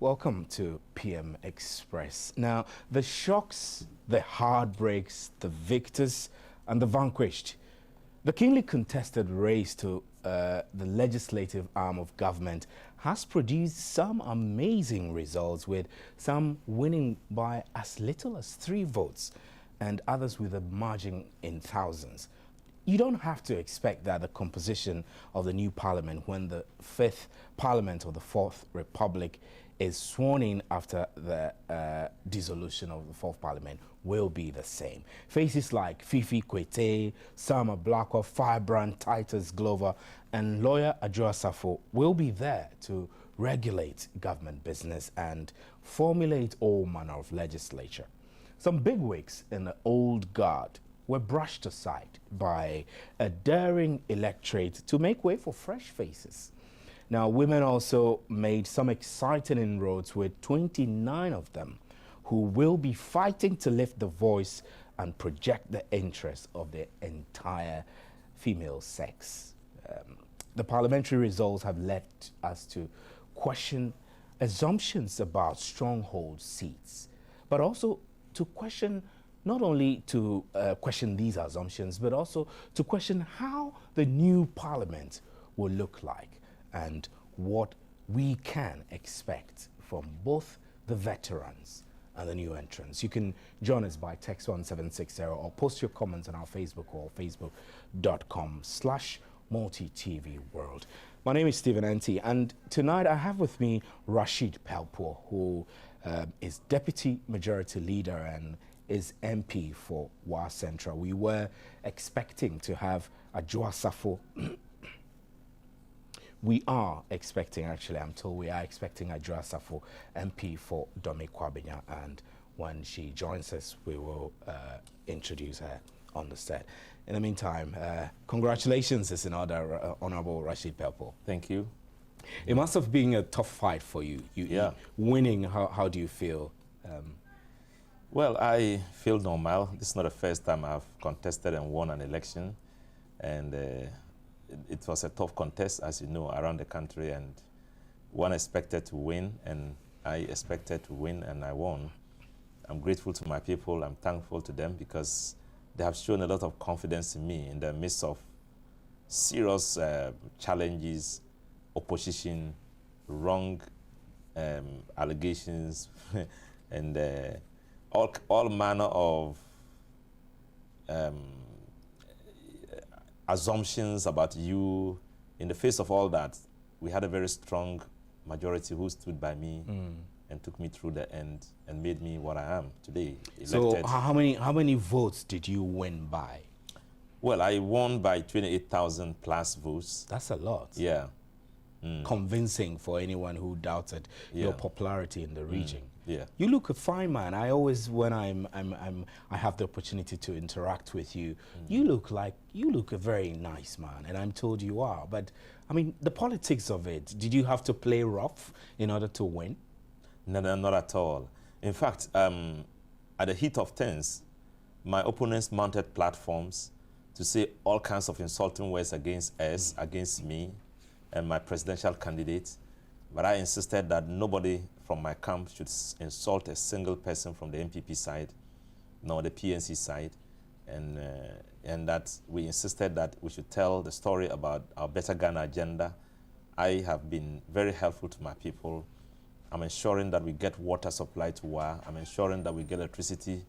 Welcome to PM Express. Now, the shocks, the heartbreaks, the victors, and the vanquished. The keenly contested race to the legislative arm of government has produced some amazing results, with some winning by as little as 3 votes and others with a margin in thousands. You don't have to expect that the composition of the new parliament, when the 5th parliament of the 4th republic is sworn in after the dissolution of the 4th parliament, will be the same. Faces like Fifi Kwete, Sama Blackwell, Firebrand, Titus Glover, and lawyer Adjoa Safo will be there to regulate government business and formulate all manner of legislature. Some bigwigs in the old guard were brushed aside by a daring electorate to make way for fresh faces. Now, women also made some exciting inroads, with 29 of them who will be fighting to lift the voice and project the interests of the entire female sex. The parliamentary results have led us to question assumptions about stronghold seats, but also to question, not only to question these assumptions, but also to question how the new parliament will look like and what we can expect from both the veterans and the new entrants. You can join us by text 1760 or post your comments on our Facebook or facebook.com/multi-TV-world. My name is Stephen Enti, and tonight I have with me Rashid Pelpuo, who is Deputy Majority Leader and is MP for Wa Central. We were expecting to have Adjoa Safo. We are expecting, actually, I'm told we are expecting Adjoa Safo, MP for Dome Kwabenya, and when she joins us, we will introduce her on the set. In the meantime, congratulations is in order, Honorable Rashid Pelpuo. Thank you. It must have been a tough fight for you. Yeah. Winning, how do you feel? Well, I feel normal. This is not the first time I've contested and won an election, and it was a tough contest, as you know, around the country, and one expected to win, and I expected to win, and I won. I'm grateful to my people. I'm thankful to them because they have shown a lot of confidence in me in the midst of serious challenges, opposition, wrong allegations, and all manner of assumptions about you. In the face of all that, we had a very strong majority who stood by me and took me through the end and made me what I am today, elected. So how many votes did you win by? Well, I won by 28,000 plus votes. That's a lot. Yeah. Convincing for anyone who doubted your popularity in the region. Yeah. You look a fine man. I always, when I have the opportunity to interact with you, you look a very nice man, and I'm told you are. But I mean, the politics of it, did you have to play rough in order to win? No, not at all. In fact, at the heat of things, my opponents mounted platforms to say all kinds of insulting words against us, against me and my presidential candidate. But I insisted that nobody from my camp should insult a single person from the MPP side, nor the PNC side, and that we insisted that we should tell the story about our Better Ghana agenda. I have been very helpful to my people. I'm ensuring that we get water supply to Wa. I'm ensuring that we get electricity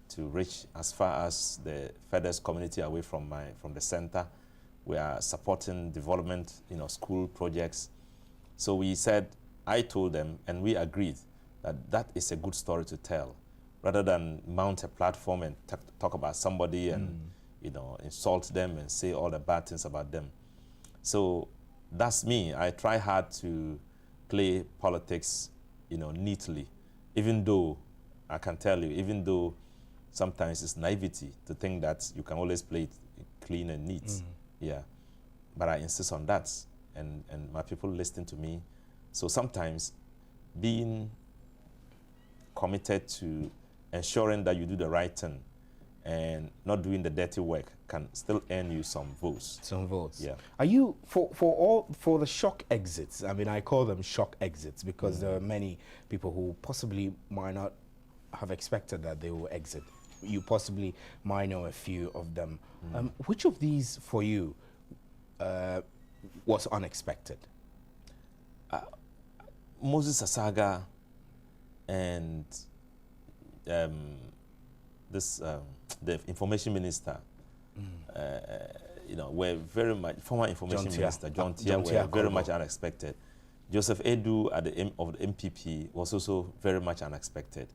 to reach as far as the furthest community away from the center. We are supporting development, school projects. So we said, I told them, and we agreed that is a good story to tell, rather than mount a platform and talk about somebody and insult them and say all the bad things about them. So that's me. I try hard to play politics, neatly, even though I can tell you, even though sometimes it's naivety to think that you can always play it clean and neat. Yeah, but I insist on that, and my people listen to me. So sometimes being committed to ensuring that you do the right thing and not doing the dirty work can still earn you some votes. Some votes. Yeah. Are you for the shock exits? I mean, I call them shock exits because there are many people who possibly might not have expected that they will exit. You possibly might know a few of them. Which of these for you was unexpected? Moses Asaga and the information minister, were very much, former information minister John Tia were very much unexpected. Joseph Edu of the MPP was also very much unexpected.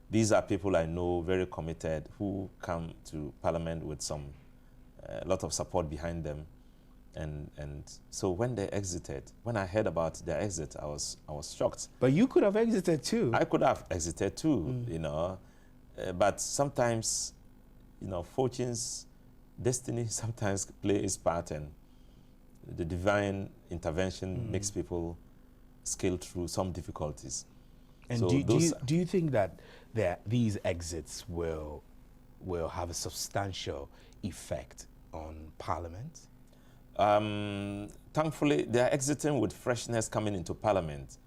These are people I know very committed who come to Parliament with a lot of support behind them. And so when they exited, when I heard about their exit, I was shocked. But you could have exited too. I could have exited too, but sometimes, fortune's destiny sometimes play its part, and the divine intervention makes people scale through some difficulties. And so do you think that these exits will have a substantial effect on Parliament? Thankfully, they are exiting with freshness coming into Parliament.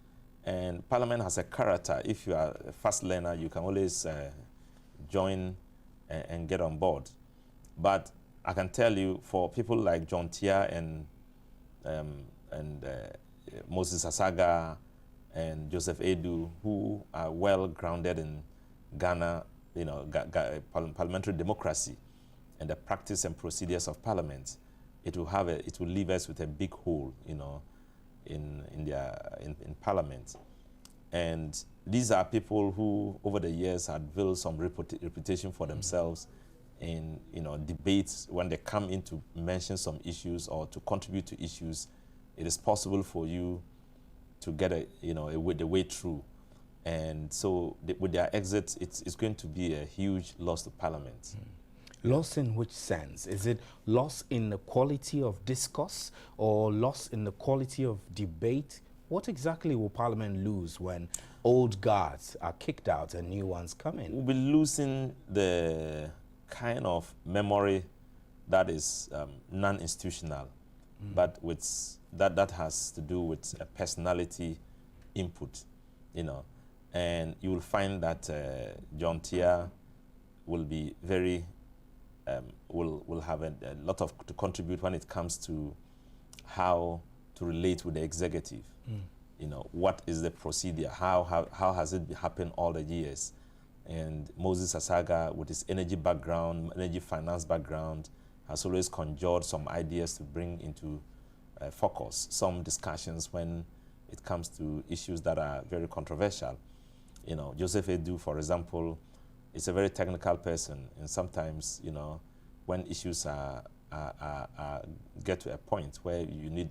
And Parliament has a character. If you are a fast learner, you can always join and get on board. But I can tell you, for people like John Tia and Moses Asaga and Joseph Edu, who are well grounded in Ghana, parliamentary democracy and the practice and procedures of Parliament, it will leave us with a big hole, in Parliament. And these are people who, over the years, had built some reputation for themselves in, debates. When they come in to mention some issues or to contribute to issues, it is possible for you to get the way through. And so, with their exit, it's going to be a huge loss to Parliament. Loss in which sense? Is it loss in the quality of discourse or loss in the quality of debate? What exactly will Parliament lose when old guards are kicked out and new ones come in? We'll be losing the kind of memory that is non-institutional, but that has to do with a personality input, And you will find that John Tia will be very will have a lot to contribute when it comes to how to relate with the executive. What is the procedure? How has it happened all the years? And Moses Asaga, with his energy background, energy finance background, has always conjured some ideas to bring into focus some discussions when it comes to issues that are very controversial. Joseph Edu, for example, is a very technical person, and sometimes, when issues get to a point where you need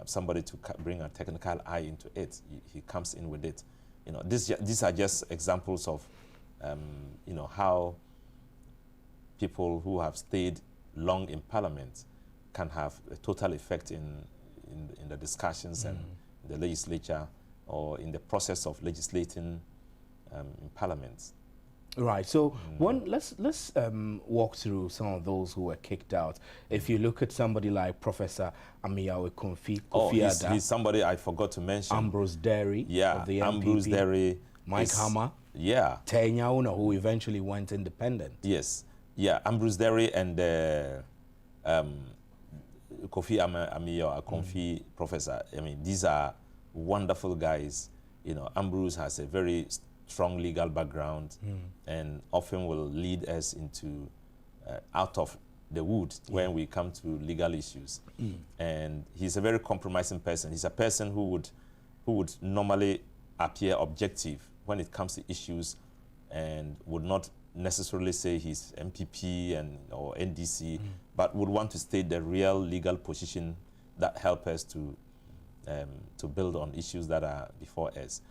somebody to bring a technical eye into it, he comes in with it. These are just examples of, how people who have stayed long in Parliament can have a total effect in the discussions and the legislature or in the process of legislating in Parliament. Right. So let's walk through some of those who were kicked out. If you look at somebody like Professor Amiyawe Kofi, he's somebody I forgot to mention. Ambrose Derry, of the Ambrose MPP, Derry, Mike Hammer, Tenyauna, who eventually went independent. Yes, Ambrose Derry and Kofi Amiyawe Kofi Professor. I mean, these are wonderful guys. Ambrose has a very strong legal background and often will lead us into out of the wood when we come to legal issues. And he's a very compromising person. He's a person who would normally appear objective when it comes to issues and would not necessarily say he's MPP or NDC, but would want to state the real legal position that help us to build on issues that are before us.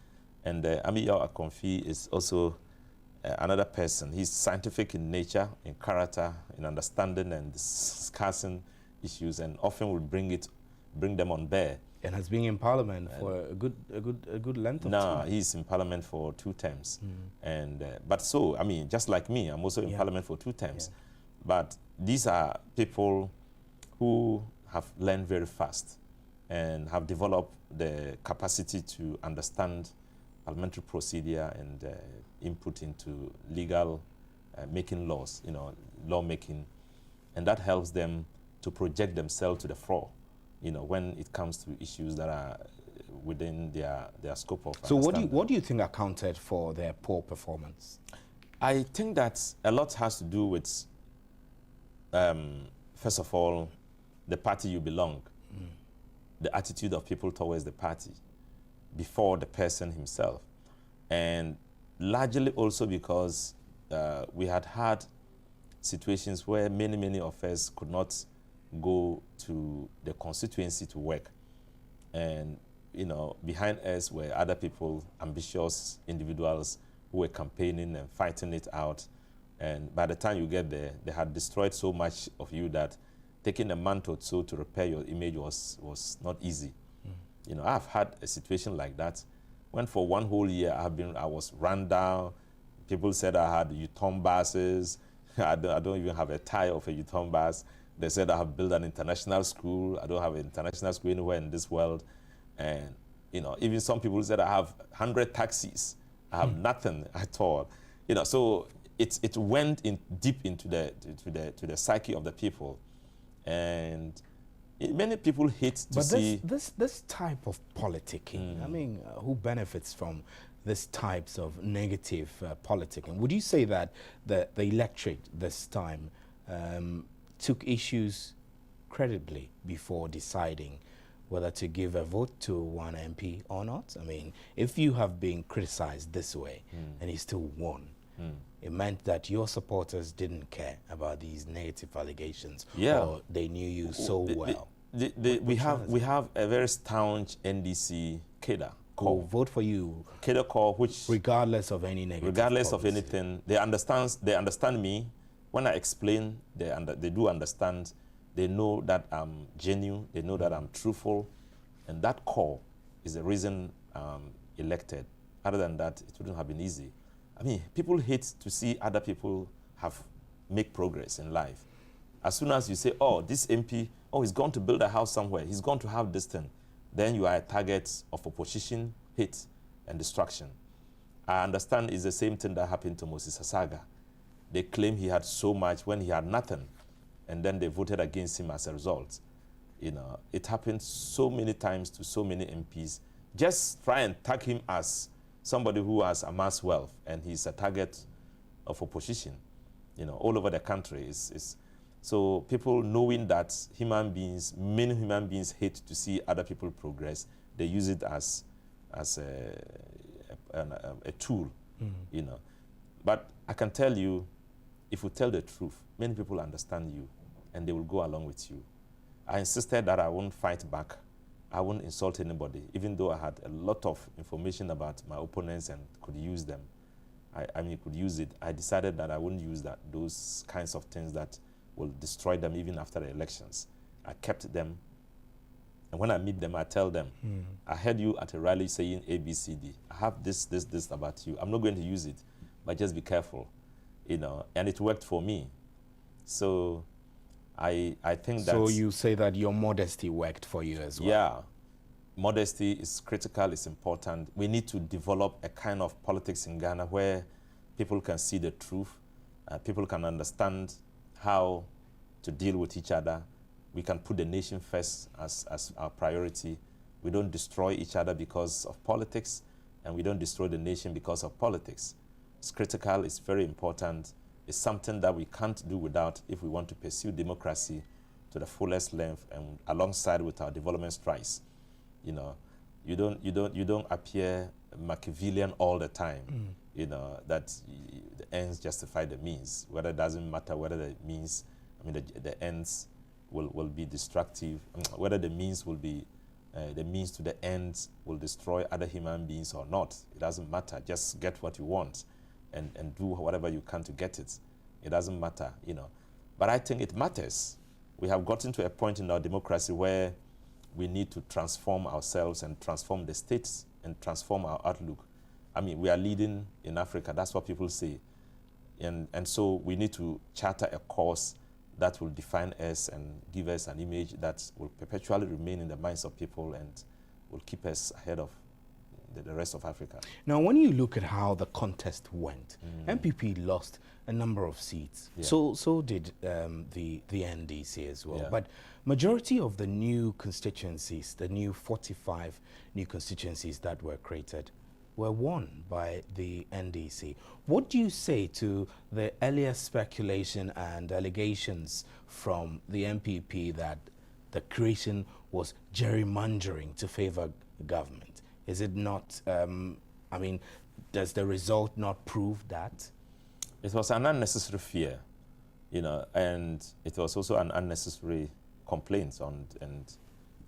And Amiyawe Akonfi is also another person. He's scientific in nature, in character, in understanding and discussing issues, and often will bring them on bear And has been in Parliament for a good length of time. No, he's in Parliament for 2 terms. And but so, I mean, just like me, I'm also in Parliament for 2 terms. But these are people who have learned very fast and have developed the capacity to understand parliamentary procedure and input into legal making laws, lawmaking. And that helps them to project themselves to the fore, when it comes to issues that are within their scope of So what do you think accounted for their poor performance? I think that a lot has to do with, first of all, the party you belong, the attitude of people towards the party before the person himself. And largely also because we had situations where many of us could not go to the constituency to work. And, behind us were other people, ambitious individuals who were campaigning and fighting it out. And by the time you get there, they had destroyed so much of you that taking a month or so to repair your image was not easy. I've had a situation like that when for 1 whole year I was run down. People said I had U-turn buses. I don't even have a tie of a U-turn bus. They said I have built an international school. I don't have an international school anywhere in this world. And, even some people said I have 100 taxis. I have nothing at all. So it went in deep into the psyche of the people. And many people hate to see... But this type of politicking, I mean, who benefits from these types of negative politicking? Would you say that the electorate this time took issues credibly before deciding whether to give a vote to one MP or not? I mean, if you have been criticized this way and you still won, it meant that your supporters didn't care about these negative allegations, or they knew you so well. We have a very staunch NDC cadre who vote for you, cadre core, which regardless of any negative regardless policy. of anything, they understand me. When I explain, they do understand. They know that I'm genuine. They know that I'm truthful, and that core is the reason I'm elected. Other than that, it wouldn't have been easy. I mean, people hate to see other people make progress in life. As soon as you say, oh, this MP, he's going to build a house somewhere, he's going to have this thing, then you are a target of opposition, hate, and destruction. I understand it's the same thing that happened to Moses Asaga. They claim he had so much when he had nothing, and then they voted against him as a result. It happened so many times to so many MPs. Just try and tag him as somebody who has amassed wealth, and he's a target of opposition, all over the country. So people knowing that many human beings hate to see other people progress, they use it as a tool, But I can tell you, if you tell the truth, many people understand you, and they will go along with you. I insisted that I won't fight back. I won't insult anybody, even though I had a lot of information about my opponents and could use them. Could use it. I decided that I wouldn't use those kinds of things that will destroy them even after the elections. I kept them, and when I meet them, I tell them, I heard you at a rally saying A, B, C, D. I have this about you. I'm not going to use it, but just be careful, and it worked for me. So I think that... So you say that your modesty worked for you as well? Yeah. Modesty is critical, it's important. We need to develop a kind of politics in Ghana where people can see the truth, people can understand how to deal with each other. We can put the nation first as our priority. We don't destroy each other because of politics, and we don't destroy the nation because of politics. It's critical, it's very important. It's something that we can't do without if we want to pursue democracy to the fullest length and alongside with our development strides. You don't appear Machiavellian all the time. That the ends justify the means. Whether it doesn't matter whether the means, the ends will be destructive. Whether the means will be the means to the ends will destroy other human beings or not. It doesn't matter. Just get what you want. And do whatever you can to get it. It doesn't matter, But I think it matters. We have gotten to a point in our democracy where we need to transform ourselves and transform the states and transform our outlook. I mean, we are leading in Africa, that's what people say. And so we need to charter a course that will define us and give us an image that will perpetually remain in the minds of people and will keep us ahead of the rest of Africa. Now, when you look at how the contest went, MPP lost a number of seats. Yeah. So did the NDC as well. Yeah. But majority of the new constituencies, the new 45 new constituencies that were created, were won by the NDC. What do you say to the earlier speculation and allegations from the MPP that the creation was gerrymandering to favor government? Is it not, I mean, does the result not prove that? It was an unnecessary fear, you know, and it was also an unnecessary complaint and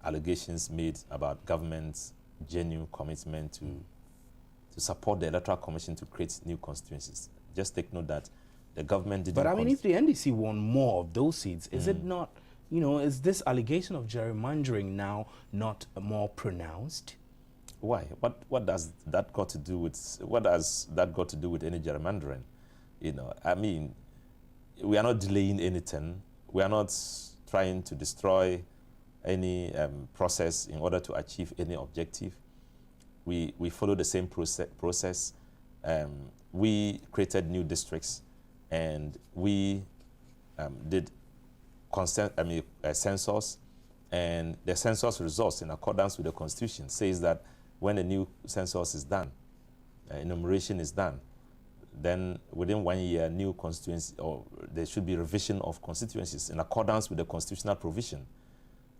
allegations made about government's genuine commitment to support the Electoral Commission to create new constituencies. Just take note that the government didn't... But I mean, if the NDC won more of those seats, is it not, you know, is this allegation of gerrymandering now not more pronounced? Why? What does that got to do with any gerrymandering? You know, I mean, we are not delaying anything. We are not trying to destroy any process in order to achieve any objective. We follow the same process. We created new districts, and we did a census, and the census results in accordance with the Constitution says that when a new census is done, enumeration is done, then within 1 year, new constituency, or there should be revision of constituencies in accordance with the constitutional provision.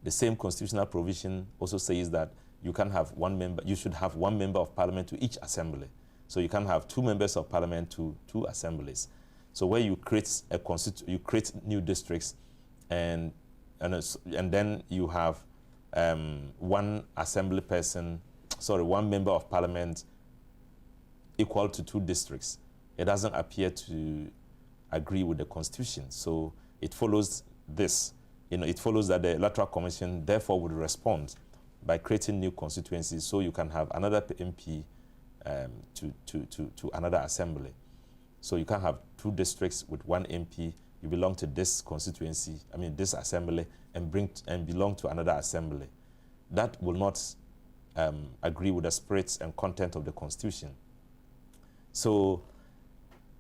The same constitutional provision also says that you can have one member, you should have one member of parliament to each assembly. So you can have two members of parliament to two assemblies. So where you create you create new districts, and then you have one assembly person, one member of parliament equal to two districts. It doesn't appear to agree with the Constitution. So it follows this. You know, it follows that the Electoral Commission therefore would respond by creating new constituencies, so you can have another MP to another assembly. So you can have two districts with one MP. You belong to this constituency, this assembly, and belong to another assembly. That will not agree with the spirit and content of the Constitution. So,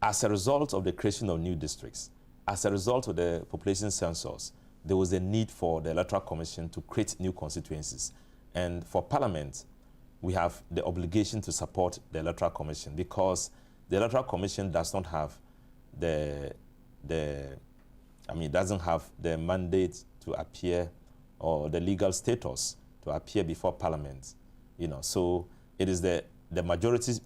as a result of the creation of new districts, as a result of the population census, there was a need for the Electoral Commission to create new constituencies. And for Parliament, we have the obligation to support the Electoral Commission, because the Electoral Commission does not have doesn't have the mandate to appear, or the legal status to appear before Parliament. You know, so it is the majority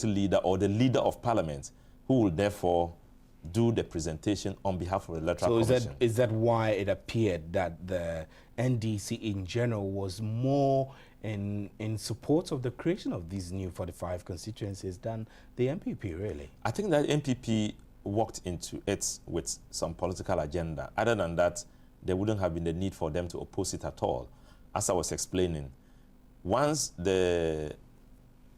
leader or the leader of Parliament who will therefore do the presentation on behalf of the Electoral Commission. So is that why it appeared that the NDC in general was more in support of the creation of these new 45 constituencies than the MPP, really? I think that MPP walked into it with some political agenda. Other than that, there wouldn't have been the need for them to oppose it at all. As I was explaining, once the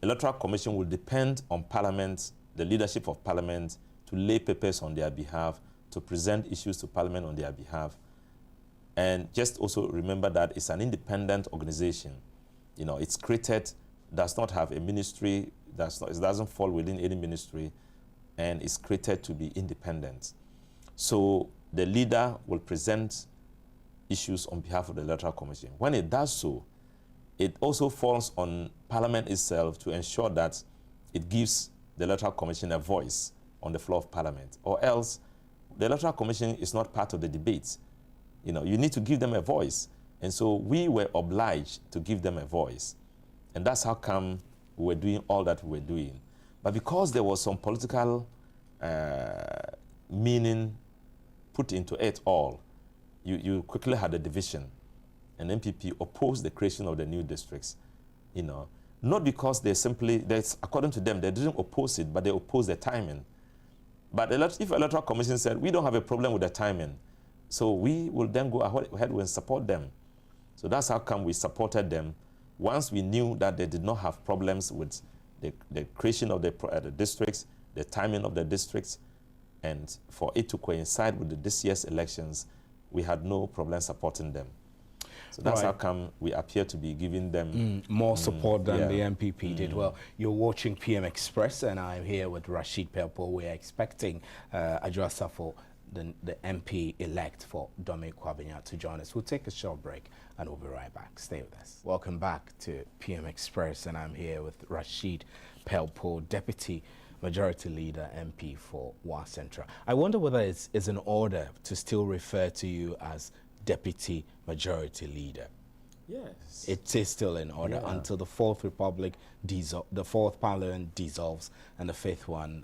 Electoral Commission will depend on Parliament, the leadership of Parliament, to lay papers on their behalf, to present issues to Parliament on their behalf. And just also remember that it's an independent organization. You know, it's created, does not have a ministry, it doesn't fall within any ministry, and it's created to be independent. So the leader will present issues on behalf of the Electoral Commission. When it does so, it also falls on Parliament itself to ensure that it gives the Electoral Commission a voice on the floor of Parliament, or else the Electoral Commission is not part of the debate. You know, you need to give them a voice. And so we were obliged to give them a voice. And that's how come we were doing all that we were doing. But because there was some political meaning put into it all, you quickly had a division. And MPP opposed the creation of the new districts. You know, not because according to them, they didn't oppose it, but they opposed the timing. But if Electoral Commission said, we don't have a problem with the timing, so we will then go ahead and support them. So that's how come we supported them. Once we knew that they did not have problems with the creation of the districts, the timing of the districts, and for it to coincide with this year's elections, we had no problem supporting them. So that's how come we appear to be giving them more support than the MPP did. Well, you're watching PM Express, and I'm here with Rashid Pelpuo. We're expecting Adwoa Safo, the MP-elect for Dome Kwabena, to join us. We'll take a short break, and we'll be right back. Stay with us. Welcome back to PM Express, and I'm here with Rashid Pelpuo, Deputy Majority Leader MP for Wa Central. I wonder whether it's in order to still refer to you as Deputy Majority Leader. Yes. It is still in order until the Fourth Republic the Fourth Parliament dissolves and the fifth one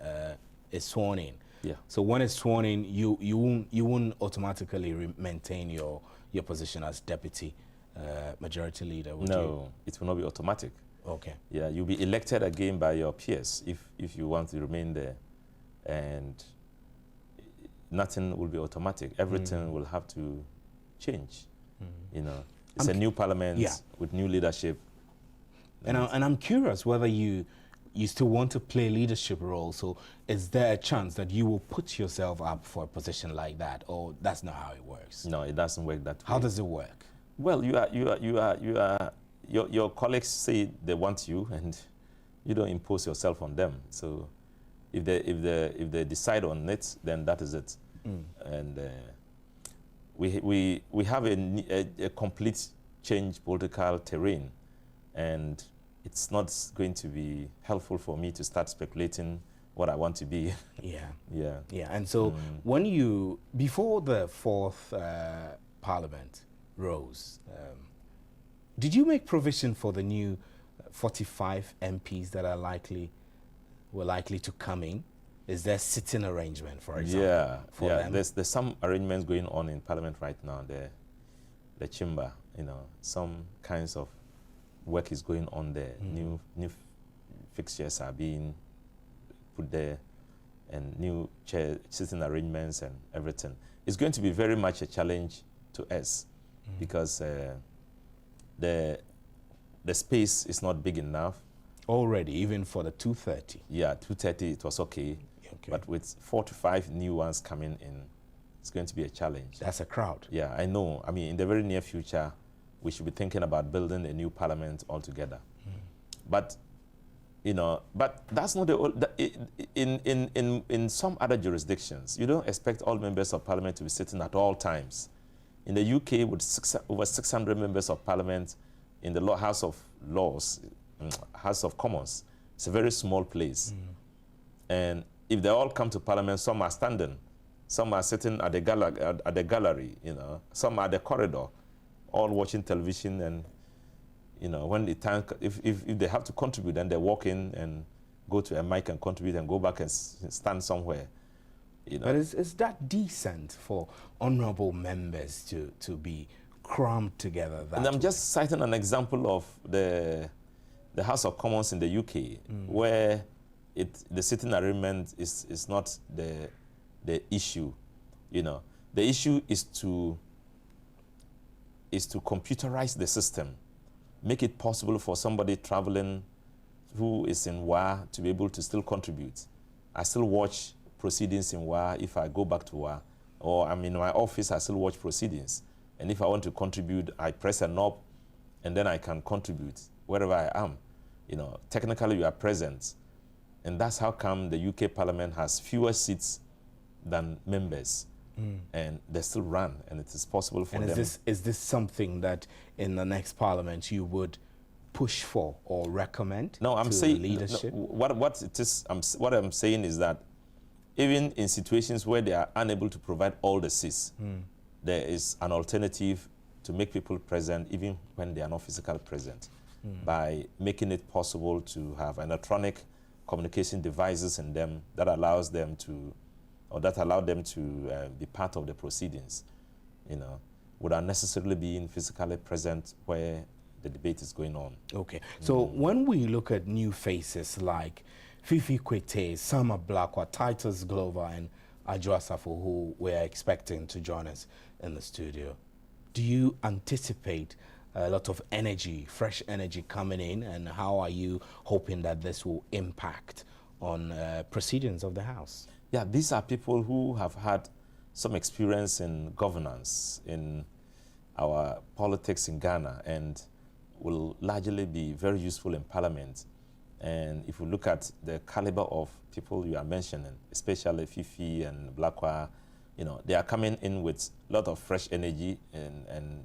is sworn in. Yeah. So when it's sworn in, you won't automatically maintain your position as Deputy Majority Leader, would you? No, it will not be automatic. Okay. Yeah, you'll be elected again by your peers if you want to remain there, and nothing will be automatic. Everything will have to change. You know, it's a new parliament with new leadership. And I'm curious whether you still want to play leadership role. So is there a chance that you will put yourself up for a position like that, or that's not how it works? No, it doesn't work that way. How does it work? Well, your colleagues say they want you, and you don't impose yourself on them. So if they decide on it, then that is it. And we have a complete change political terrain, and it's not going to be helpful for me to start speculating what I want to be. Yeah. And so when before the Fourth Parliament rose, did you make provision for the new 45 MPs that were likely to come in? Is there sitting arrangement, for example, for them? There's some arrangements going on in Parliament right now. The chamber, some kinds of work is going on there. New fixtures are being put there, and new sitting arrangements and everything. It's going to be very much a challenge to us because the space is not big enough. Already, even for the 230? Yeah, 230, it was okay. But with 4 to 5 new ones coming in, it's going to be a challenge. That's a crowd. Yeah, I know. I mean, in the very near future, we should be thinking about building a new parliament altogether. But, but that's not in some other jurisdictions, you don't expect all members of parliament to be sitting at all times. In the UK, with over 600 members of parliament in the House of Lords, House of Commons, it's a very small place. And if they all come to parliament, some are standing, some are sitting at the gallery, some are at the corridor, all watching television. And when the time, if they have to contribute, then they walk in and go to a mic and contribute and go back and stand somewhere. But is that decent for honorable members to be crammed together? And I'm just citing an example of the House of Commons in the UK, where the sitting arrangement is not the issue. The issue is to computerize the system, make it possible for somebody traveling who is in WA to be able to still contribute. I still watch proceedings in WA if I go back to WA, or I'm in my office, I still watch proceedings. And if I want to contribute, I press a knob and then I can contribute wherever I am. Technically you are present. And that's how come the UK Parliament has fewer seats than members. And they still run, and it is possible for them. Is this something that in the next Parliament you would push for or recommend? No, I'm saying leadership. What I'm saying is that even in situations where they are unable to provide all the seats, there is an alternative to make people present even when they are not physically present, by making it possible to have electronic communication devices in them that allow them to be part of the proceedings, without necessarily being physically present where the debate is going on. Okay, so when we look at new faces like Fifi Kwete, Sama Blakwa, Titus Glover, and Adwoa Safo, who we're expecting to join us in the studio, do you anticipate a lot of energy, fresh energy coming in, and how are you hoping that this will impact on proceedings of the House? Yeah, these are people who have had some experience in governance, in our politics in Ghana, and will largely be very useful in Parliament. And if you look at the caliber of people you are mentioning, especially Fifi and Blakwa, you know, they are coming in with a lot of fresh energy and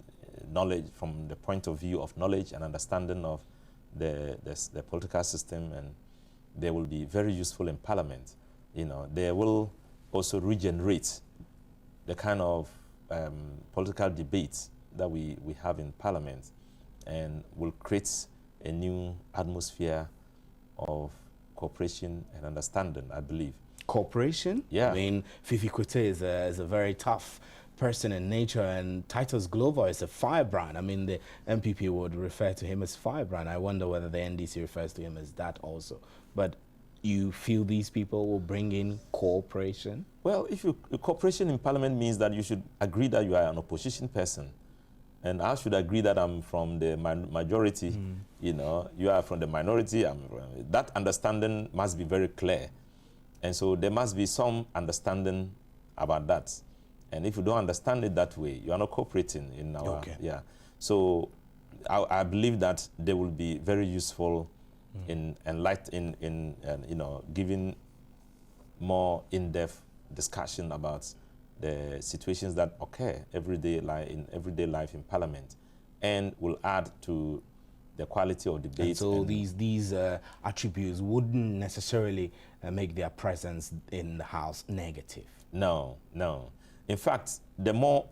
knowledge from the point of view of knowledge and understanding of the political system, and they will be very useful in Parliament. You know, they will also regenerate the kind of political debates that we have in Parliament, and will create a new atmosphere of cooperation and understanding, I believe. Cooperation? Yeah. I mean, Fifi Kwete is a very tough person in nature, and Titus Glover is a firebrand. I mean, the MPP would refer to him as firebrand. I wonder whether the NDC refers to him as that also. But you feel these people will bring in cooperation? Well, cooperation in Parliament means that you should agree that you are an opposition person, and I should agree that I'm from the majority. You know, you are from the minority. That understanding must be very clear, and so there must be some understanding about that. And if you don't understand it that way, you are not cooperating in our yeah. So I believe that they will be very useful in you know, giving more in-depth discussion about the situations that occur in everyday life in Parliament, and will add to the quality of debate. And so these attributes wouldn't necessarily make their presence in the House negative. No, no. In fact, the more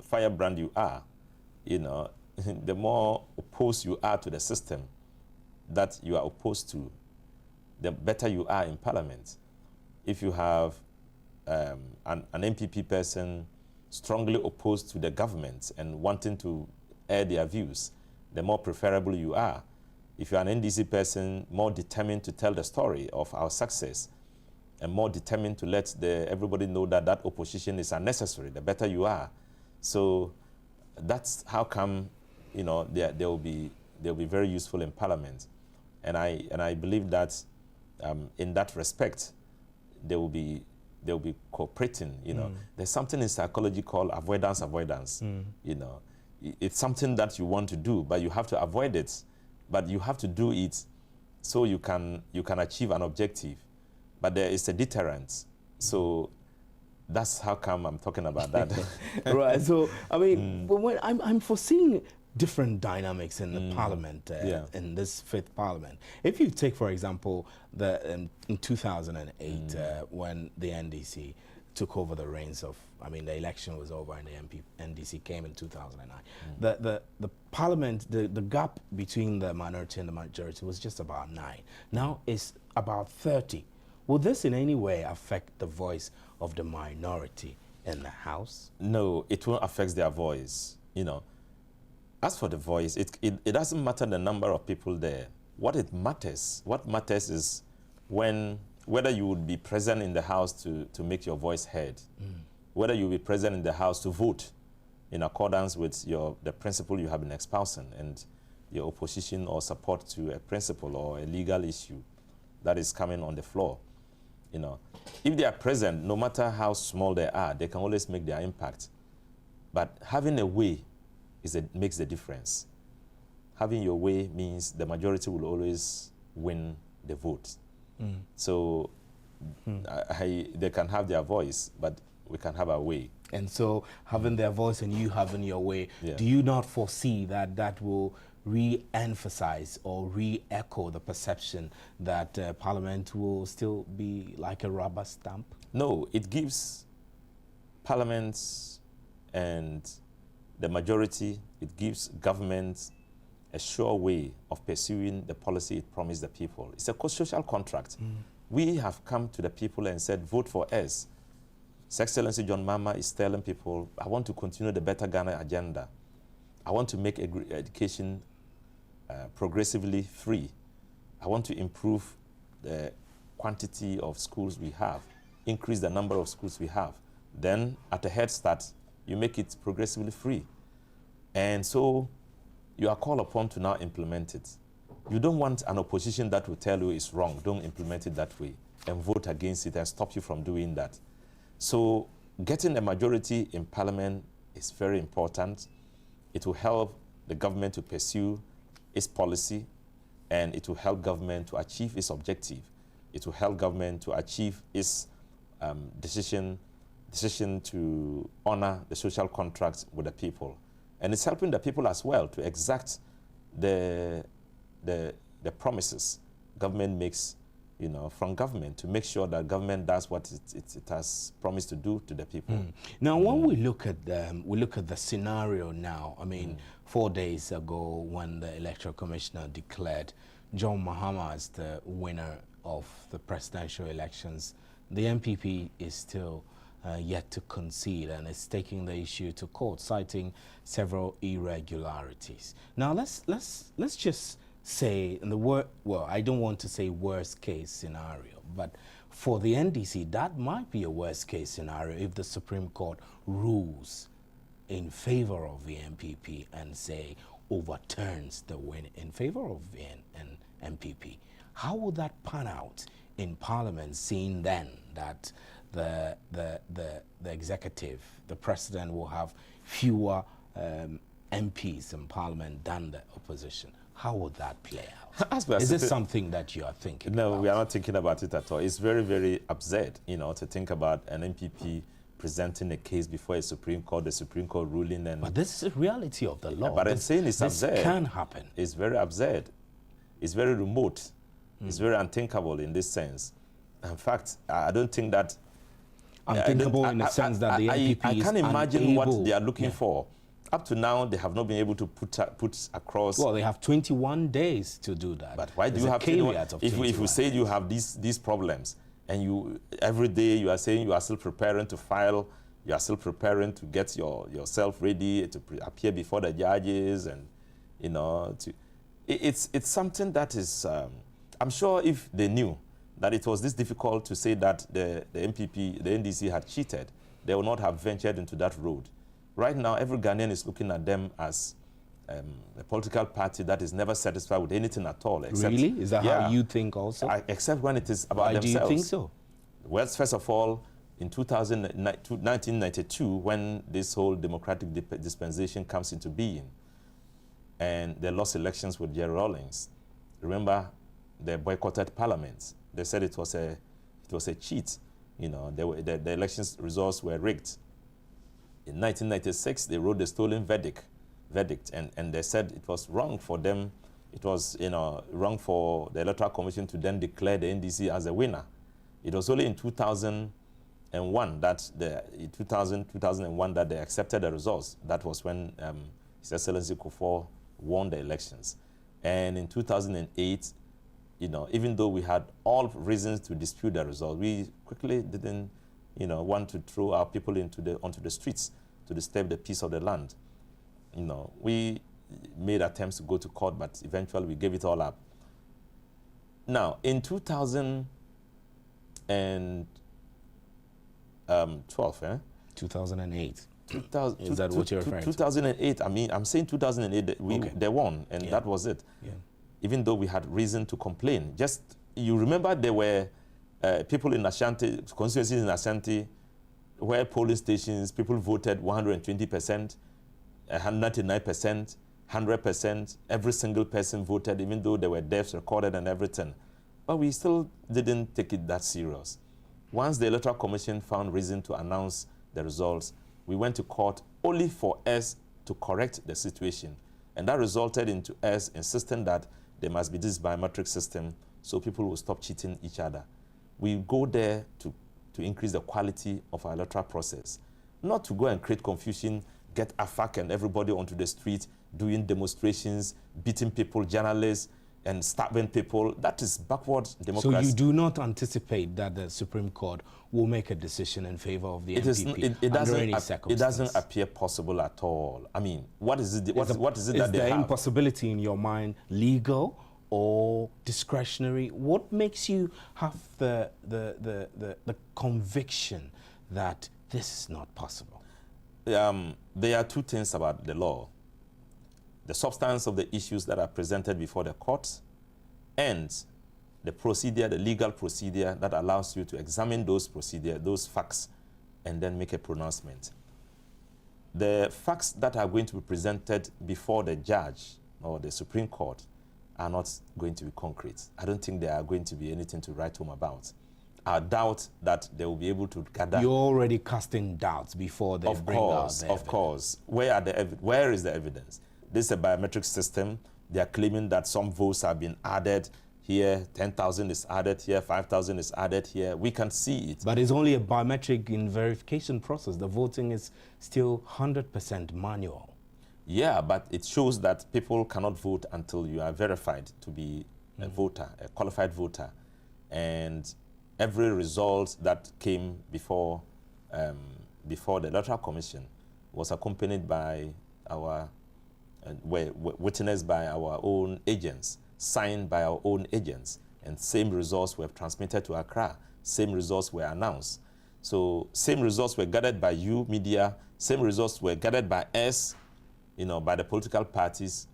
firebrand you are, you know, the more opposed you are to the system that you are opposed to, the better you are in Parliament. If you have an MPP person strongly opposed to the government and wanting to air their views, the more preferable you are. If you're an NDC person more determined to tell the story of our success and more determined to let everybody know that opposition is unnecessary, the better you are. So that's how come, you know, they'll be very useful in Parliament. And I believe that in that respect, they'll be cooperating. You know, there's something in psychology called avoidance. You know, it's something that you want to do, but you have to avoid it. But you have to do it so you can achieve an objective. But there is a deterrent. So that's how come I'm talking about that. Right. So I mean, when I'm foreseeing different dynamics in the Parliament, in this fifth Parliament. If you take, for example, in 2008, when the NDC took over the reins of, I mean, the election was over and the NDC came in 2009. The Parliament, the gap between the minority and the majority was just about 9. Now it's about 30. Will this in any way affect the voice of the minority in the House? No, it won't affect their voice. You know, as for the voice, it doesn't matter the number of people there. What matters is whether you would be present in the House to make your voice heard, whether you'll be present in the House to vote in accordance with the principle you have been espousing and your opposition or support to a principle or a legal issue that is coming on the floor. You know, if they are present, no matter how small they are, they can always make their impact. But having a way makes the difference. Having your way means the majority will always win the vote. So they can have their voice, but we can have our way. And so having their voice and you having your way, do you not foresee that will re-emphasize or re-echo the perception that Parliament will still be like a rubber stamp? No, it gives parliaments and the majority, it gives government a sure way of pursuing the policy it promised the people. It's a social contract. We have come to the people and said, vote for us. His Excellency John Mahama is telling people, I want to continue the Better Ghana agenda. I want to make education progressively free. I want to improve the quantity of schools we have, increase the number of schools we have. Then, at a head start, you make it progressively free. And so you are called upon to now implement it. You don't want an opposition that will tell you it's wrong. Don't implement it that way and vote against it and stop you from doing that. So getting a majority in Parliament is very important. It will help the government to pursue its policy, and it will help government to achieve its objective. It will help government to achieve its decision to honor the social contracts with the people. And it's helping the people as well to exact the promises government makes, from government, to make sure that government does what it has promised to do to the people. Now, when we look at the scenario now, I mean, 4 days ago when the Electoral Commissioner declared John Mahama as the winner of the presidential elections, the MPP is still yet to concede, and it's taking the issue to court, citing several irregularities. Now, let's just say, I don't want to say worst case scenario, but for the NDC, that might be a worst case scenario if the Supreme Court rules in favor of the MPP and say overturns the win in favor of the MPP. How would that pan out in Parliament, seeing then that the executive, the president, will have fewer MPs in Parliament than the opposition? How would that play out? Is this something that you are thinking about? No, we are not thinking about it at all. It's very, very absurd, to think about an MPP presenting a case before a Supreme Court, the Supreme Court ruling. But this is the reality of the law. But I'm saying it's absurd. This can happen. It's very absurd. It's very remote. It's very unthinkable in this sense. In fact, I don't think that... Unthinkable in the sense that the MPP I can't imagine unable, what they are looking for. Up to now, they have not been able to put across... Well, they have 21 days to do that. But why do you have 21? If you say you have these problems, and every day you are saying you are still preparing to file, you are still preparing to get yourself ready to appear before the judges, and it's something that is... I'm sure if they knew that it was this difficult to say that the MPP, the NDC had cheated, they would not have ventured into that road. Right now, every Ghanaian is looking at them as a political party that is never satisfied with anything at all. Except, really? Is that how you think also? Except when it is about themselves. Why do you think so? Well, first of all, in 1992, when this whole democratic dispensation comes into being, and they lost elections with Jerry Rawlings, remember, they boycotted Parliament. They said it was a cheat. The elections results were rigged. In 1996, they wrote the stolen verdict, and they said it was wrong for them. It was wrong for the Electoral Commission to then declare the NDC as a winner. It was only in 2001 that 2001 that they accepted the results. That was when His Excellency Kufuor won the elections. And in 2008, even though we had all reasons to dispute the result, we quickly didn't, want to throw our people onto the streets to disturb the peace of the land. We made attempts to go to court, but eventually we gave it all up. Now, in 2012, 2008. 2000, Is that what you're referring to? 2008. I mean, I'm saying 2008. They won, and that was it. Yeah. Even though we had reason to complain. You remember there were people in Ashanti, constituencies in Ashanti, where polling stations, people voted 120%, 99%, 100%. Every single person voted, even though there were deaths recorded and everything. But we still didn't take it that serious. Once the Electoral Commission found reason to announce the results, we went to court only for us to correct the situation. And that resulted into us insisting that there must be this biometric system so people will stop cheating each other. We go there to increase the quality of our electoral process, not to go and create confusion, get AFAC and everybody onto the street, doing demonstrations, beating people, journalists, and stabbing people. That is backward democracy. So you do not anticipate that the Supreme Court will make a decision in favor of the MPP under any circumstance? It doesn't appear possible at all. I mean, what is it? What is it that they have? Is the impossibility in your mind legal or discretionary? What makes you have the conviction that this is not possible? There are two things about the law. the substance of the issues that are presented before the court, and the procedure, the legal procedure that allows you to examine those facts, and then make a pronouncement. The facts that are going to be presented before the judge or the Supreme Court are not going to be concrete. I don't think there are going to be anything to write home about. I doubt that they will be able to gather. You're already casting doubts before they bring out the evidence. Of course. Where is the evidence? This is a biometric system. They are claiming that some votes have been added here, 10,000 is added here, 5,000 is added here. We can see it. But it's only a biometric in verification process. The voting is still 100% manual. Yeah, but it shows that people cannot vote until you are verified to be a voter, a qualified voter. And every result that came before the Electoral Commission was accompanied by witnessed by our own agents, signed by our own agents, and same results were transmitted to Accra, same results were announced. So same results were gathered by you, media, same results were gathered by us, by the political parties,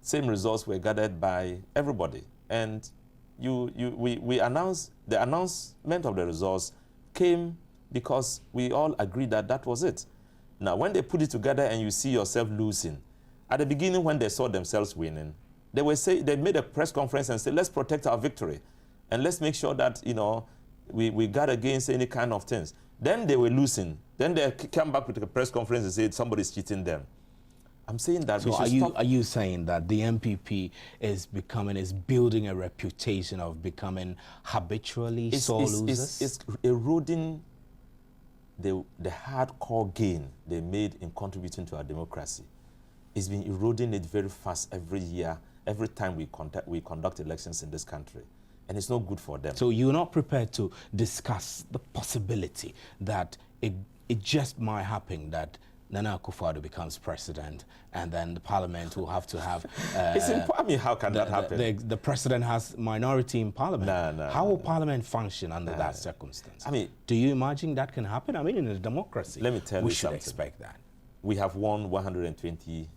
same results were gathered by everybody. And we announced, the announcement of the results came because we all agreed that that was it. Now, when they put it together and you see yourself losing, at the beginning when they saw themselves winning, they made a press conference and said, let's protect our victory. And let's make sure that, we guard against any kind of things. Then they were losing. Then they came back with a press conference and said, somebody's cheating them. I'm saying that. So are you saying that the MPP is building a reputation of becoming habitually sore losers? It's eroding the hardcore gain they made in contributing to our democracy. It's been eroding it very fast every year, every time we conduct elections in this country. And it's not good for them. So you're not prepared to discuss the possibility that it just might happen that Nana Akufo-Addo becomes president, and then the parliament will have to have... how can that happen? The president has minority in parliament. How will parliament function under that circumstance? Do you imagine that can happen? In a democracy, let me tell you something. We should expect that. We have won 150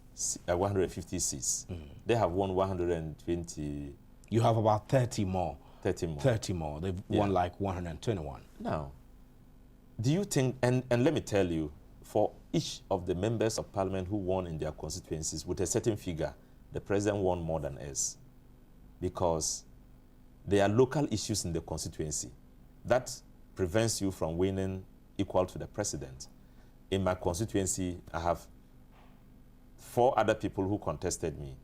seats. They have won 120... You have about 30 more. 30 more. 30 more. They've won like 121. Now, do you think... And let me tell you, for each of the members of parliament who won in their constituencies with a certain figure, the president won more than us. Because there are local issues in the constituency that prevents you from winning equal to the president. In my constituency, I have 4 other people who contested me.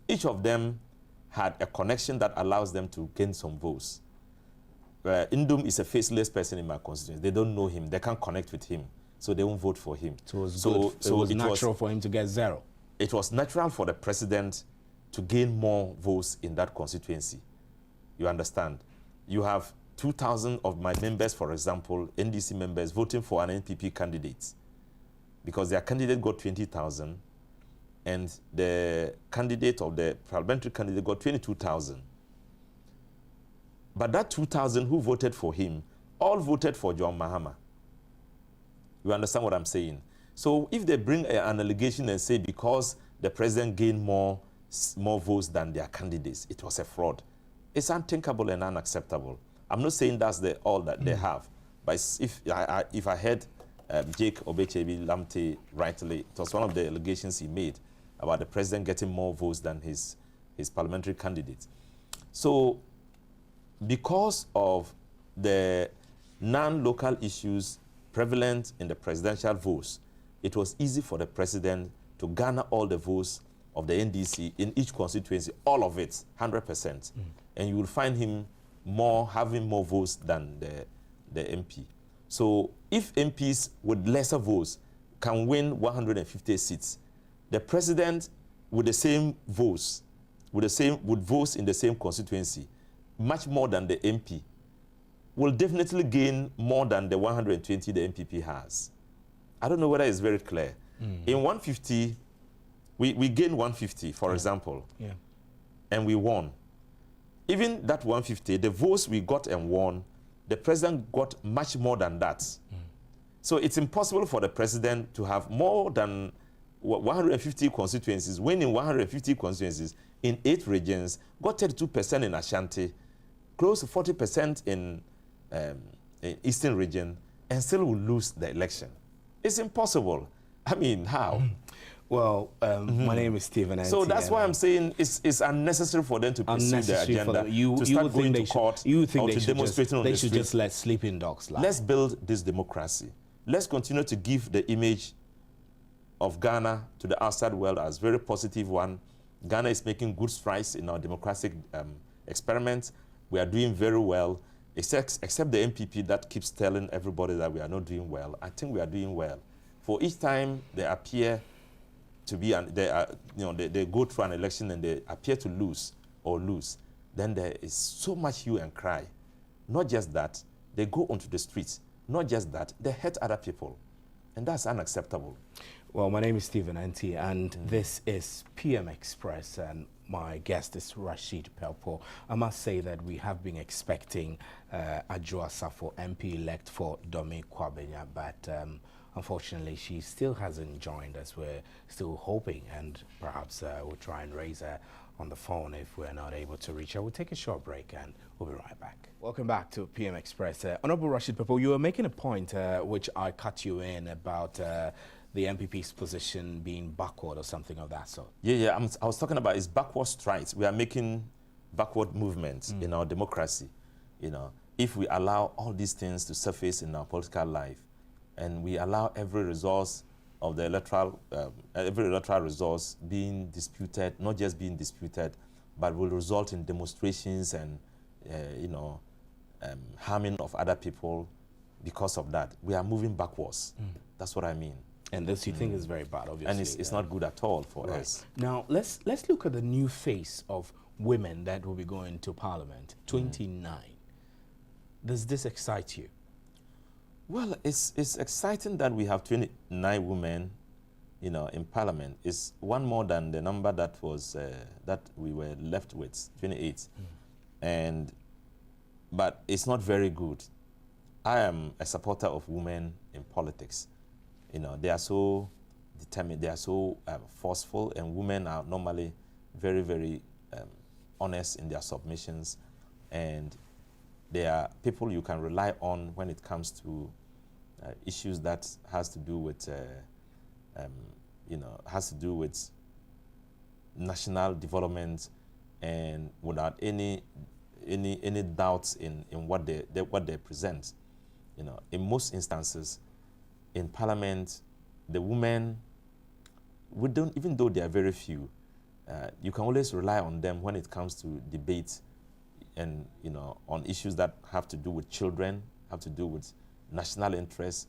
Each of them had a connection that allows them to gain some votes. Indum is a faceless person in my constituency. They don't know him. They can't connect with him. So they won't vote for him. So it was natural for him to get 0. It was natural for the president to gain more votes in that constituency. You understand? You have 2,000 of my members, for example, NDC members, voting for an NPP candidate because their candidate got 20,000 and the candidate of the parliamentary candidate got 22,000. But that 2,000 who voted for him all voted for John Mahama. You understand what I'm saying? So if they bring an allegation and say because the president gained more votes than their candidates, it was a fraud. It's unthinkable and unacceptable. I'm not saying that's all that they have. But if I heard Jake Obechebi Lamte rightly, it was one of the allegations he made about the president getting more votes than his parliamentary candidate. So because of the non-local issues prevalent in the presidential votes, it was easy for the president to garner all the votes of the NDC in each constituency, all of it, 100%. And you will find him having more votes than the MP. So if MPs with lesser votes can win 150 seats, the president with the same votes, with votes in the same constituency, much more than the MP, will definitely gain more than the 120 the MPP has. I don't know whether it's very clear. In 150, we gained 150, for example, and we won. Even that 150, the votes we got and won, the president got much more than that. So it's impossible for the president to have more than 150 constituencies, winning 150 constituencies in 8 regions, got 32% in Ashanti, close to 40% in Eastern region, and still will lose the election. It's impossible. I mean, how? Well, my name is Stephen. So that's why I'm saying it's unnecessary for them to pursue their agenda, to start going to court or to demonstrating on the street. They should just let sleeping dogs lie. Let's build this democracy. Let's continue to give the image of Ghana to the outside world as very positive one. Ghana is making good strides in our democratic experiment. We are doing very well, except the MPP that keeps telling everybody that we are not doing well. I think we are doing well. For each time they appear to be, they go through an election and they appear to lose, then there is so much hue and cry. Not just that, they go onto the streets. Not just that, they hurt other people. And that's unacceptable. Well, my name is Stephen Anti, and this is PM Express, and my guest is Rashid Pelpuo. I must say that we have been expecting Adwoa Safo, MP-elect for Dome Kwabenya, but unfortunately, she still hasn't joined us. We're still hoping, and perhaps we'll try and raise her on the phone if we're not able to reach her. We'll take a short break, and we'll be right back. Welcome back to PM Express. Honorable Rashid Pelpuo, you were making a point, which I cut you in, about the MPP's position being backward or something of that sort. Yeah, I was talking about its backward strides. We are making backward movements in our democracy. You know, if we allow all these things to surface in our political life, and we allow every resource of the electoral resource being disputed, not just being disputed, but will result in demonstrations and harming of other people because of that. We are moving backwards. That's what I mean. And this you think is very bad, obviously. And it's not good at all for us. Now, let's look at the new face of women that will be going to Parliament, 29. Does this excite you? Well, it's exciting that we have 29 women, in Parliament. It's one more than the number that was that we were left with, 28. But it's not very good. I am a supporter of women in politics. They are so determined, they are so forceful, and women are normally very, very honest in their submissions, and they are people you can rely on when it comes to issues that has to do with, national development, and without any doubts in what they present. In most instances, in Parliament, the women, even though they are very few, you can always rely on them when it comes to debate and, on issues that have to do with children, have to do with national interests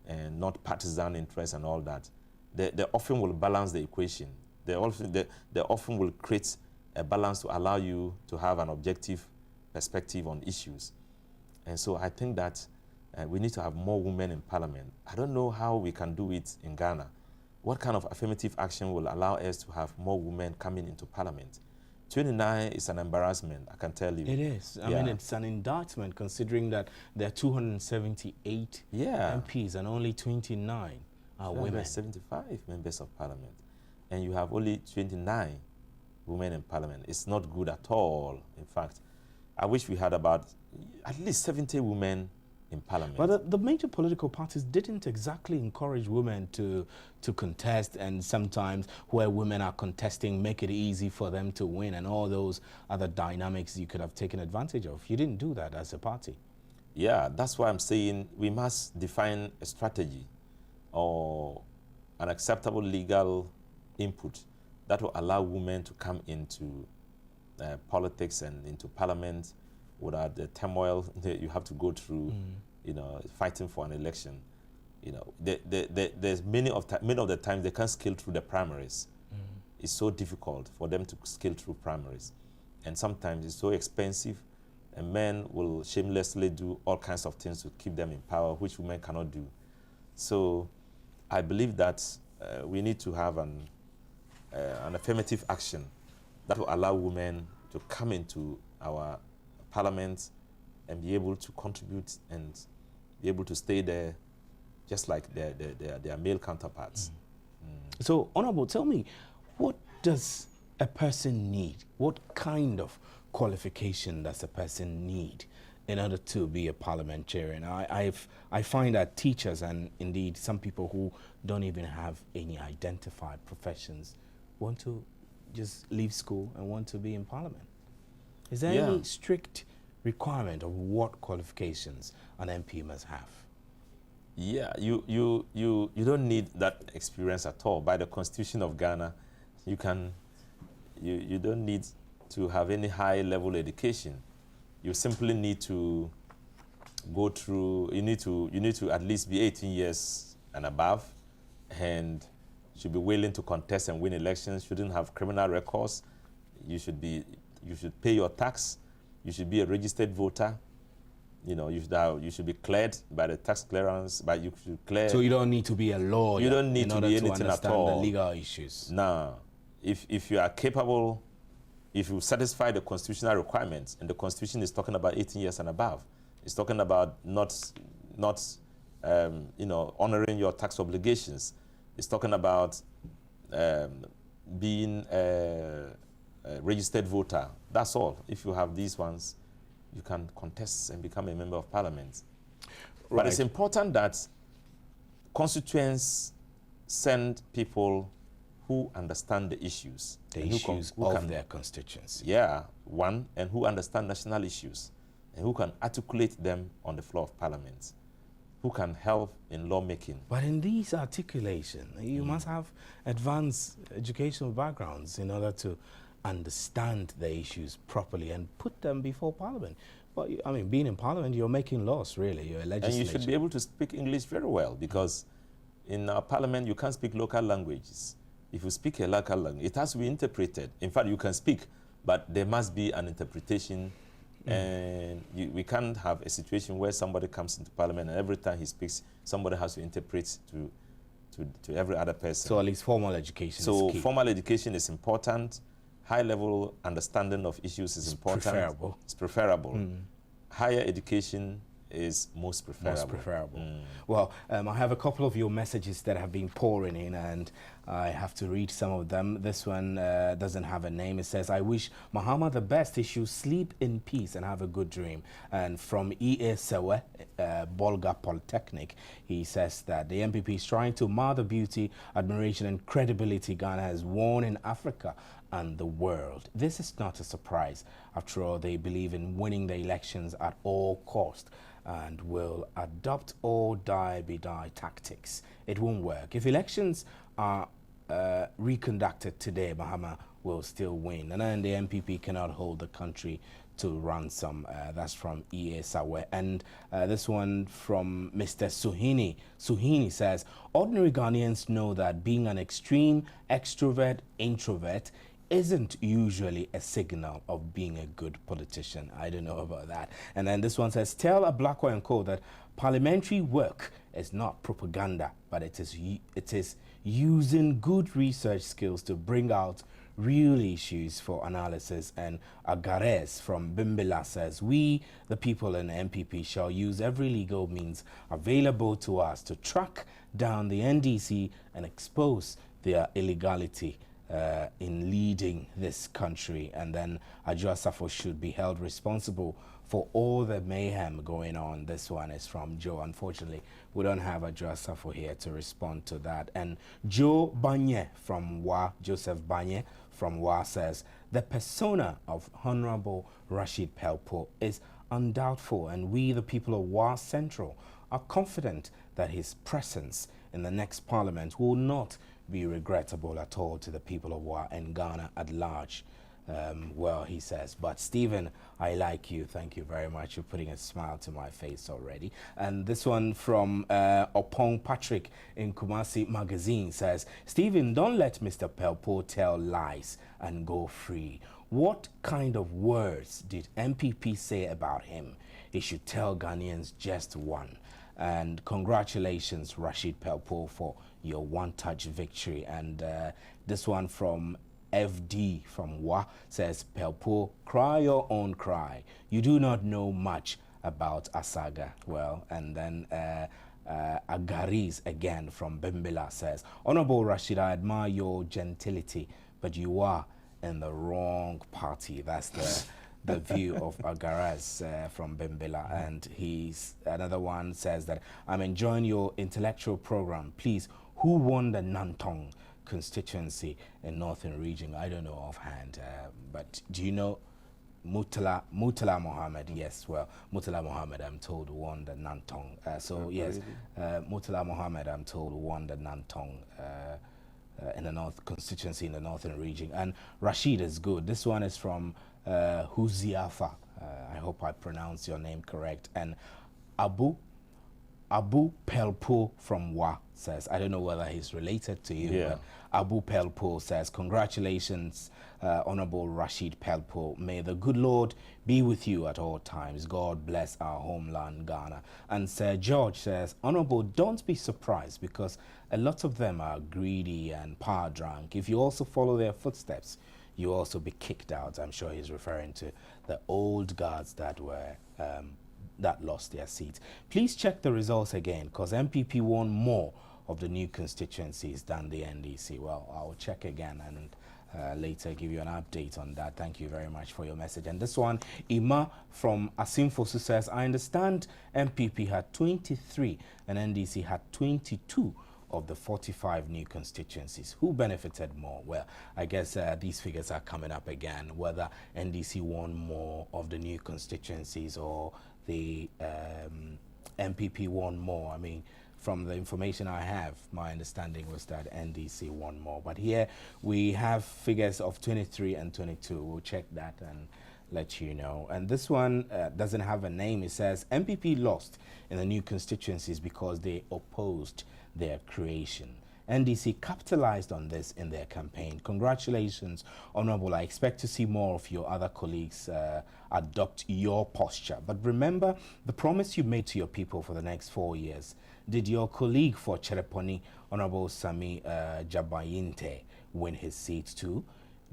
and not partisan interests and all that. They often will balance the equation. They often will create a balance to allow you to have an objective perspective on issues. And so I think that we need to have more women in Parliament. I don't know how we can do it in Ghana. What kind of affirmative action will allow us to have more women coming into Parliament? 29 is an embarrassment, I can tell you. It is. I mean, it's an indictment considering that there are 278 MPs and only 29 are women. 75 members of Parliament. And you have only 29 women in Parliament. It's not good at all, in fact. I wish we had about at least 70 women in Parliament. But the major political parties didn't exactly encourage women to contest, and sometimes where women are contesting, make it easy for them to win, and all those other dynamics you could have taken advantage of. You didn't do that as a party. Yeah, that's why I'm saying we must define a strategy or an acceptable legal input that will allow women to come into politics and into Parliament without the turmoil that you have to go through, fighting for an election. There's many of the times they can't scale through the primaries. It's so difficult for them to scale through primaries. And sometimes it's so expensive, and men will shamelessly do all kinds of things to keep them in power, which women cannot do. So I believe that we need to have an affirmative action that will allow women to come into our Parliament and be able to contribute and be able to stay there just like their male counterparts. So, Honorable, tell me, what does a person need? What kind of qualification does a person need in order to be a parliamentarian? I find that teachers and indeed some people who don't even have any identified professions want to just leave school and want to be in parliament. Is there any strict requirement of what qualifications an MP must have? Yeah, you don't need that experience at all. By the Constitution of Ghana, you don't need to have any high level education. You simply need to go through, you need to at least be 18 years and above, and should be willing to contest and win elections, shouldn't have criminal records, you should pay your tax, you should be a registered voter, you should be cleared by the tax clearance, but you should clear. So you don't need to be a lawyer. You don't need to be anything at all. The legal issues. No, if you are capable, if you satisfy the constitutional requirements, and the Constitution is talking about 18 years and above, it's talking about not honoring your tax obligations. It's talking about being a registered voter. That's all. If you have these ones, you can contest and become a member of parliament. Right. But it's important that constituents send people who understand the issues. The issues of their constituency. Yeah, one, and who understand national issues, and who can articulate them on the floor of parliament, who can help in lawmaking. But in these articulations, you must have advanced educational backgrounds in order to understand the issues properly and put them before parliament. But I mean, being in parliament, you're making laws, really. You're a legislator. And you should be able to speak English very well, because in our parliament, you can't speak local languages. If you speak a local language, it has to be interpreted. In fact, you can speak, but there must be an interpretation. And we can't have a situation where somebody comes into parliament and every time he speaks, somebody has to interpret to every other person. So at least formal education is key. Formal education is important. High-level understanding of issues is important. Preferable. It's preferable. Higher education is most preferable. Most preferable. Well, I have a couple of your messages that have been pouring in, and I have to read some of them. This one doesn't have a name. It says, I wish Mahama the best. He should sleep in peace and have a good dream. And from E.A. Sewe, Bolga Polytechnic, he says that the MPP is trying to mar the beauty, admiration, and credibility Ghana has won in Africa and the world. This is not a surprise. After all, they believe in winning the elections at all cost and will adopt or die be die tactics. It won't work. If elections are reconducted today, Mahama will still win. And then the MPP cannot hold the country to ransom. That's from E.A. Sawe. And this one from Mr. Suhini. Suhini says, ordinary Ghanaians know that being an extreme extrovert, introvert, isn't usually a signal of being a good politician. I don't know about that. And then this one says, tell a Blackwell and Co. that parliamentary work is not propaganda, but it is using good research skills to bring out real issues for analysis. And Agares from Bimbila says, we, the people in MPP, shall use every legal means available to us to track down the NDC and expose their illegality in leading this country. And then Adjoa Safo should be held responsible for all the mayhem going on. This one is from Joe. Unfortunately, we don't have Adjoa Safo here to respond to that. And Joe Banye from WA, Joseph Banye from WA says, the persona of Honorable Rashid Pelpuo is undoubtful, and we, the people of WA Central, are confident that his presence in the next parliament will not be regrettable at all to the people of WA and Ghana at large. Well, he says, but Stephen, I like you. Thank you very much. You're putting a smile to my face already. And this one from Opong Patrick in Kumasi Magazine says, Stephen, don't let Mr. Pelpuo tell lies and go free. What kind of words did MPP say about him? He should tell Ghanaians just one. And congratulations, Rashid Pelpuo, for your one-touch victory. And this one from FD from WA says, Pelpuo, cry your own cry. You do not know much about Asaga. Well, and then Agaris again from Bimbila says, Honorable Rashid, I admire your gentility, but you are in the wrong party. That's the view of Agaras from Bimbila. And another one says that, I'm enjoying your intellectual program. Please, who won the Nantong constituency in Northern Region? I don't know offhand, but do you know? Mutala Mohammed, yes. Well, Mutala Mohammed, I'm told, won the Nantong. Yes, Mutala Mohammed, I'm told, won the Nantong in the North constituency in the Northern Region. And Rashid is good. This one is from Huziafa. I hope I pronounced your name correct. And Abu Pelpuo from Wa says, I don't know whether he's related to you, but Abu Pelpuo says, congratulations, Honorable Rashid Pelpuo. May the good Lord be with you at all times. God bless our homeland, Ghana. And Sir George says, Honorable, don't be surprised because a lot of them are greedy and power drunk. If you also follow their footsteps, you also be kicked out. I'm sure he's referring to the old guards that were that lost their seats. Please check the results again because MPP won more of the new constituencies than the NDC. Well, I'll check again and later give you an update on that. Thank you very much for your message. And this one, Ima from Asimfosu says, I understand MPP had 23 and NDC had 22 of the 45 new constituencies. Who benefited more? Well, I guess these figures are coming up again, whether NDC won more of the new constituencies or the MPP won more. I mean, from the information I have, my understanding was that NDC won more. But here we have figures of 23 and 22. We'll check that and let you know. And this one doesn't have a name. It says MPP lost in the new constituencies because they opposed their creation. NDC capitalized on this in their campaign. Congratulations, Honorable. I expect to see more of your other colleagues adopt your posture. But remember the promise you made to your people for the next 4 years. Did your colleague for Chereponi, Honorable Sami Jabayinte, win his seat too?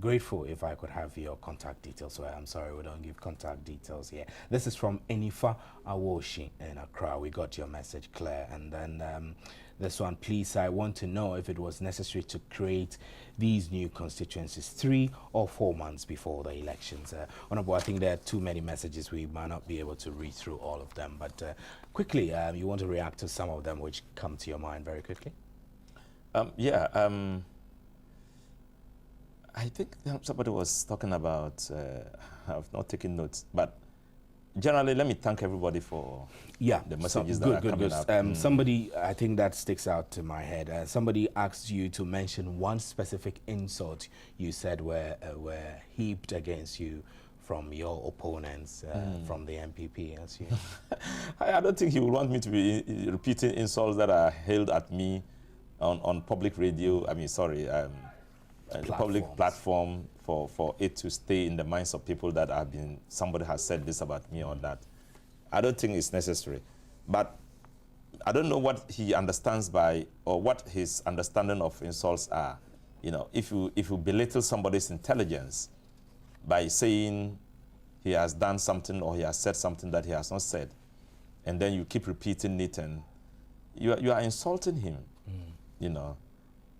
Grateful if I could have your contact details. Well, I'm sorry, we don't give contact details here. This is from Enifa Awoshi in Accra. We got your message, Claire. And then this one, please, I want to know if it was necessary to create these new constituencies 3 or 4 months before the elections. Honorable, I think there are too many messages. We might not be able to read through all of them. But quickly, you want to react to some of them which come to your mind very quickly? I think somebody was talking about, I've not taken notes, but generally, let me thank everybody for the messages that are coming up. Somebody, I think that sticks out to my head. Somebody asked you to mention one specific insult you said were heaped against you from your opponents from the MPP. As you I don't think he would want me to be repeating insults that are hailed at me on public radio. I mean, sorry. Public platform for it to stay in the minds of people that somebody has said this about me or that. I don't think it's necessary. But I don't know what he understands by, or what his understanding of insults are. You know, if you belittle somebody's intelligence by saying he has done something or he has said something that he has not said, and then you keep repeating it, and you are insulting him, you know.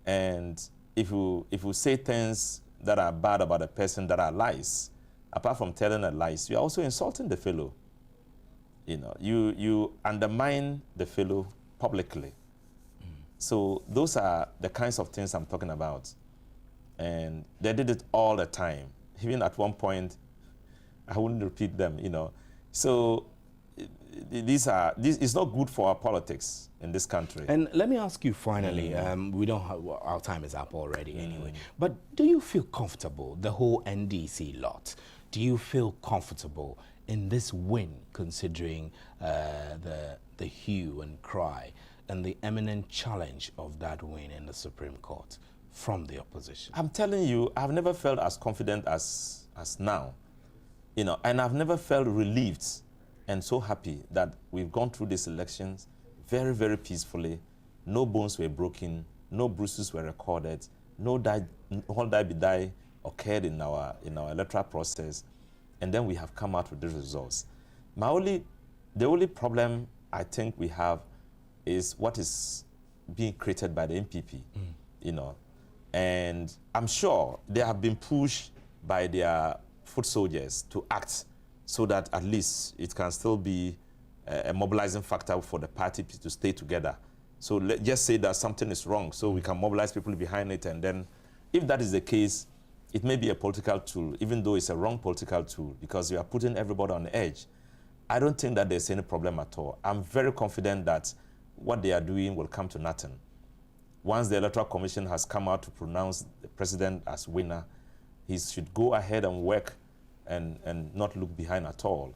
And if you say things that are bad about a person that are lies, apart from telling a lies, you're also insulting the fellow. You know, you undermine the fellow publicly. So those are the kinds of things I'm talking about. And they did it all the time. Even at one point, I wouldn't repeat them, you know. So it's not good for our politics in this country. And let me ask you finally, we don't have, our time is up already anyway, but do you feel comfortable, the whole NDC lot, do you feel comfortable in this win, considering the hue and cry and the imminent challenge of that win in the Supreme Court from the opposition? I'm telling you, I've never felt as confident as now, you know, and I've never felt relieved and so happy that we've gone through these elections very, very peacefully. No bones were broken, no bruises were recorded, no die occurred in our electoral process, and then we have come out with the results. The only problem I think we have is what is being created by the MPP, you know. And I'm sure they have been pushed by their foot soldiers to act so that at least it can still be a mobilizing factor for the party to stay together. So let's just say that something is wrong so we can mobilize people behind it, and then if that is the case, it may be a political tool, even though it's a wrong political tool, because you are putting everybody on the edge. I don't think that there's any problem at all. I'm very confident that what they are doing will come to nothing. Once the Electoral Commission has come out to pronounce the president as winner, he should go ahead and work and not look behind at all.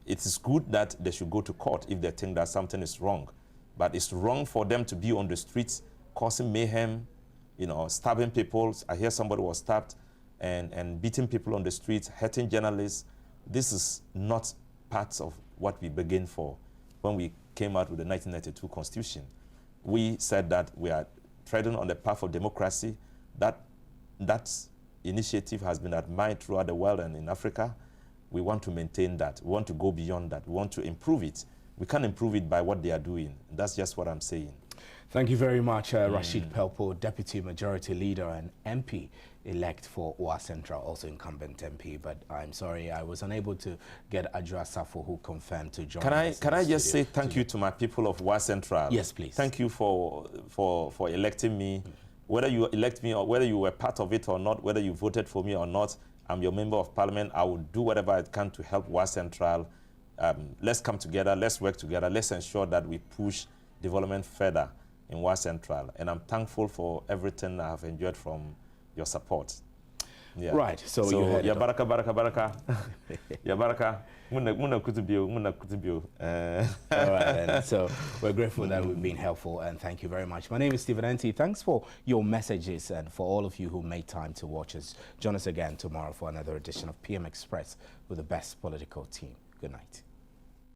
It is good that they should go to court if they think that something is wrong. But it's wrong for them to be on the streets causing mayhem, you know, stabbing people. I hear somebody was stabbed and beating people on the streets, hurting journalists. This is not part of what we began for when we came out with the 1992 Constitution. We said that we are treading on the path of democracy. That initiative has been admired throughout the world and in Africa. We want to maintain that. We want to go beyond that. We want to improve it. We can't improve it by what they are doing. That's just what I'm saying. Thank you very much, Rashid Pelpuo, Deputy Majority Leader and MP-elect for Wa Central, also incumbent MP. But I'm sorry, I was unable to get Adjoa Safo, who confirmed to join us. Can I just say thank you to my people of Wa Central? Yes, please. Thank you for electing me. Whether you elect me or whether you were part of it or not, whether you voted for me or not, I'm your member of parliament. I will do whatever I can to help Wa Central. Let's come together, let's work together, let's ensure that we push development further in Wa Central. And I'm thankful for everything I have enjoyed from your support. Yeah. Right, so you heard ya baraka, baraka, baraka. Ya baraka. Muna kutubio. All right, and so we're grateful that we've been helpful, and thank you very much. My name is Stephen Enti. Thanks for your messages and for all of you who made time to watch us. Join us again tomorrow for another edition of PM Express with the best political team. Good night.